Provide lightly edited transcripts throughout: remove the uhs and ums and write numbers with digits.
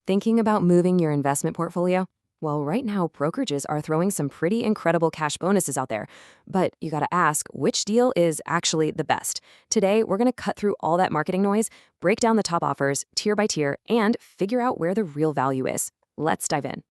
Thinking about moving your investment portfolio? Well, right now, brokerages are throwing some pretty incredible cash bonuses out there. But you gotta ask, which deal is actually the best? Today, we're gonna cut through all that marketing noise, break down the top offers tier by tier, and figure out where the real value is. Let's dive in.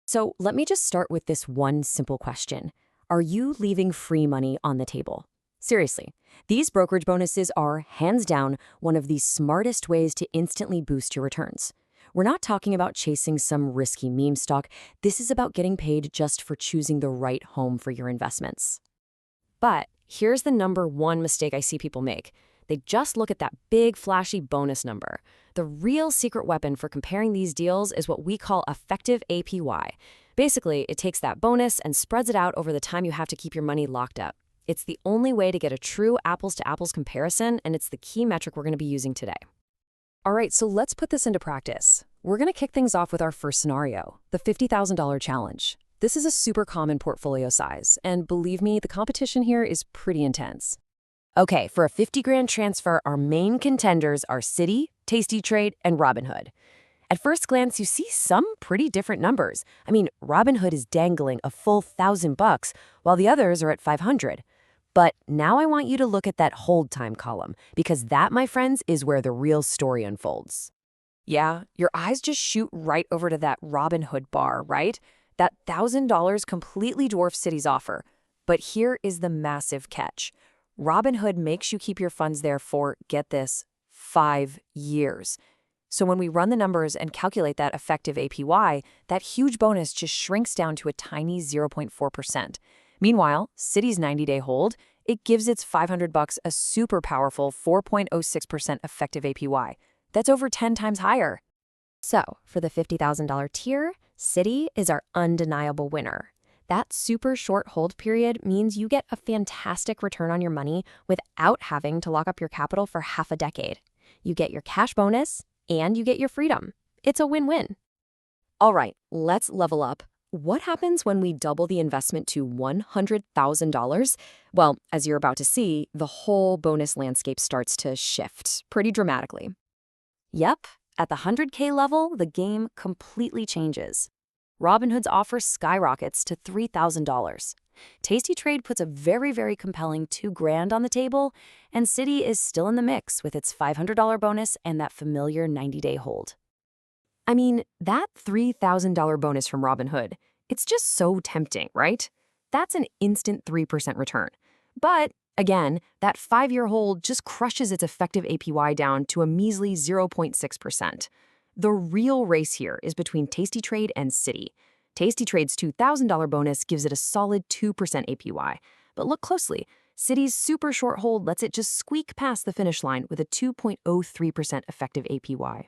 So, let me just start with this one simple question. Are you leaving free money on the table? Seriously, these brokerage bonuses are, hands down, one of the smartest ways to instantly boost your returns. We're not talking about chasing some risky meme stock. This is about getting paid just for choosing the right home for your investments. But here's the number one mistake I see people make. They just look at that big, flashy bonus number. The real secret weapon for comparing these deals is what we call effective APY. Basically, it takes that bonus and spreads it out over the time you have to keep your money locked up. It's the only way to get a true apples-to-apples comparison, and it's the key metric we're going to be using today. All right, so let's put this into practice. We're going to kick things off with our first scenario, the $50,000 challenge. This is a super common portfolio size, and believe me, the competition here is pretty intense. Okay, for a 50 grand transfer, our main contenders are Citi, Tasty Trade, and Robinhood. At first glance, you see some pretty different numbers. I mean, Robinhood is dangling a full $1,000, while the others are at 500. But now I want you to look at that hold time column, because that, my friends, is where the real story unfolds. Yeah, your eyes just shoot right over to that Robinhood bar, right? That $1,000 completely dwarfs Citi's offer. But here is the massive catch. Robinhood makes you keep your funds there for, get this, 5 years. So when we run the numbers and calculate that effective APY, that huge bonus just shrinks down to a tiny 0.4%. Meanwhile, Citi's 90-day hold, it gives its $500 a super powerful 4.06% effective APY. That's over 10 times higher. So, for the $50,000 tier, Citi is our undeniable winner. That super short hold period means you get a fantastic return on your money without having to lock up your capital for half a decade. You get your cash bonus, and you get your freedom. It's a win-win. All right, let's level up. What happens when we double the investment to $100,000? Well, as you're about to see, the whole bonus landscape starts to shift pretty dramatically. Yep, at the 100K level, the game completely changes. Robinhood's offer skyrockets to $3,000. Tasty Trade puts a very compelling $2,000 on the table, and Citi is still in the mix with its $500 bonus and that familiar 90-day hold. I mean, that $3,000 bonus from Robinhood, it's just so tempting, right? That's an instant 3% return. But again, that 5-year hold just crushes its effective APY down to a measly 0.6%. The real race here is between Tasty Trade and Citi. Tasty Trade's $2,000 bonus gives it a solid 2% APY. But look closely, Citi's super short hold lets it just squeak past the finish line with a 2.03% effective APY.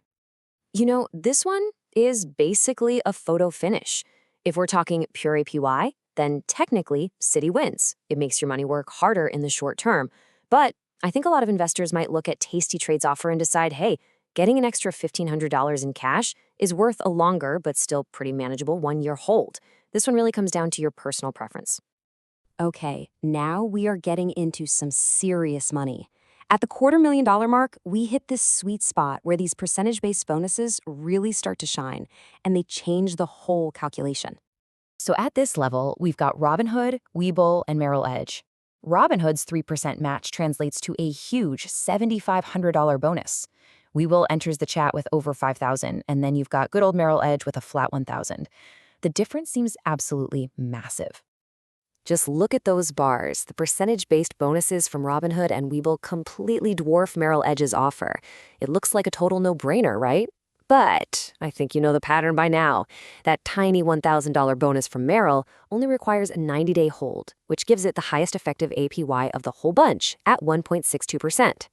You know, this one is basically a photo finish. If we're talking pure APY, then technically Citi wins. It makes your money work harder in the short term. But I think a lot of investors might look at Tasty Trade's offer and decide, hey, getting an extra $1,500 in cash is worth a longer but still pretty manageable 1-year hold. This one really comes down to your personal preference. Okay, now we are getting into some serious money. At the $250,000 mark, we hit this sweet spot where these percentage-based bonuses really start to shine, and they change the whole calculation. So at this level, we've got Robinhood, WeBull, and Merrill Edge. Robinhood's 3% match translates to a huge $7,500 bonus. WeBull enters the chat with over $5,000, and then you've got good old Merrill Edge with a flat $1,000. The difference seems absolutely massive. Just look at those bars. The percentage-based bonuses from Robinhood and WeBull completely dwarf Merrill Edge's offer. It looks like a total no-brainer, right? But I think you know the pattern by now. That tiny $1,000 bonus from Merrill only requires a 90-day hold, which gives it the highest effective APY of the whole bunch at 1.62%.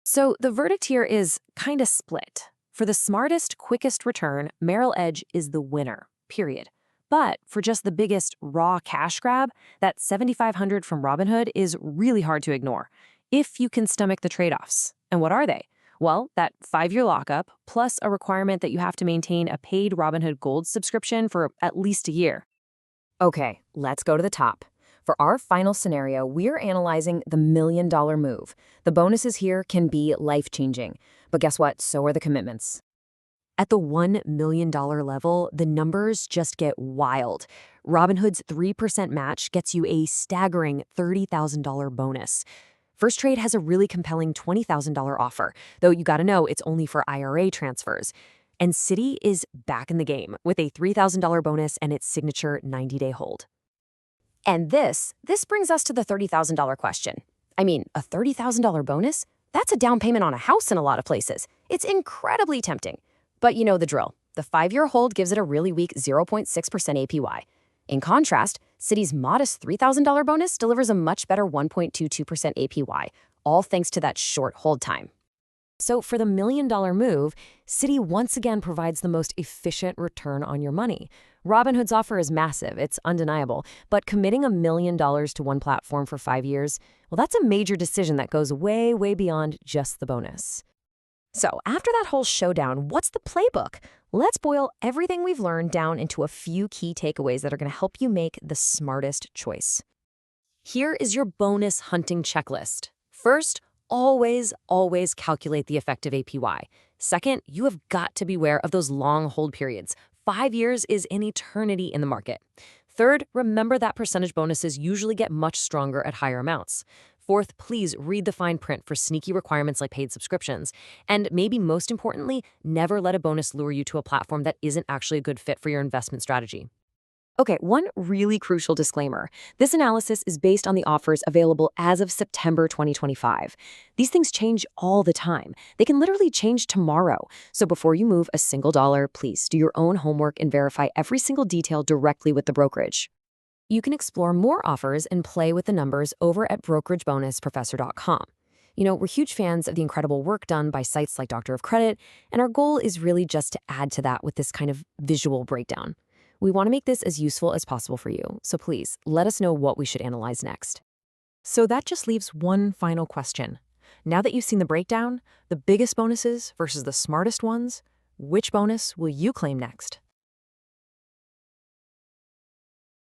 So the verdict here is kind of split. For the smartest, quickest return, Merrill Edge is the winner, period. But for just the biggest raw cash grab, that $7,500 from Robinhood is really hard to ignore, if you can stomach the trade-offs. And what are they? Well, that 5-year lockup, plus a requirement that you have to maintain a paid Robinhood Gold subscription for at least a year. Okay, let's go to the top. For our final scenario, we're analyzing the $1 million move. The bonuses here can be life-changing. But guess what? So are the commitments. At the $1 million level, the numbers just get wild. Robinhood's 3% match gets you a staggering $30,000 bonus. First Trade has a really compelling $20,000 offer, though you gotta know it's only for IRA transfers. And Citi is back in the game with a $3,000 bonus and its signature 90-day hold. And this brings us to the $30,000 question. I mean, a $30,000 bonus? That's a down payment on a house in a lot of places. It's incredibly tempting. But you know the drill. The 5-year hold gives it a really weak 0.6% APY. In contrast, Citi's modest $3,000 bonus delivers a much better 1.22% APY, all thanks to that short hold time. So for the $1 million move, Citi once again provides the most efficient return on your money. Robinhood's offer is massive, it's undeniable, but committing $1 million to one platform for 5 years, well, that's a major decision that goes way, way beyond just the bonus. So after that whole showdown, what's the playbook? Let's boil everything we've learned down into a few key takeaways that are going to help you make the smartest choice. Here is your bonus hunting checklist. First, always calculate the effective APY. Second, you have got to beware of those long hold periods. 5 years is an eternity in the market. Third, remember that percentage bonuses usually get much stronger at higher amounts. Fourth, please read the fine print for sneaky requirements like paid subscriptions. And maybe most importantly, never let a bonus lure you to a platform that isn't actually a good fit for your investment strategy. Okay, one really crucial disclaimer. This analysis is based on the offers available as of September 2025. These things change all the time. They can literally change tomorrow. So before you move a single dollar, please do your own homework and verify every single detail directly with the brokerage. You can explore more offers and play with the numbers over at brokeragebonusprofessor.com. You know, we're huge fans of the incredible work done by sites like Doctor of Credit, and our goal is really just to add to that with this kind of visual breakdown. We want to make this as useful as possible for you, so please let us know what we should analyze next. So that just leaves one final question. Now that you've seen the breakdown, the biggest bonuses versus the smartest ones, which bonus will you claim next?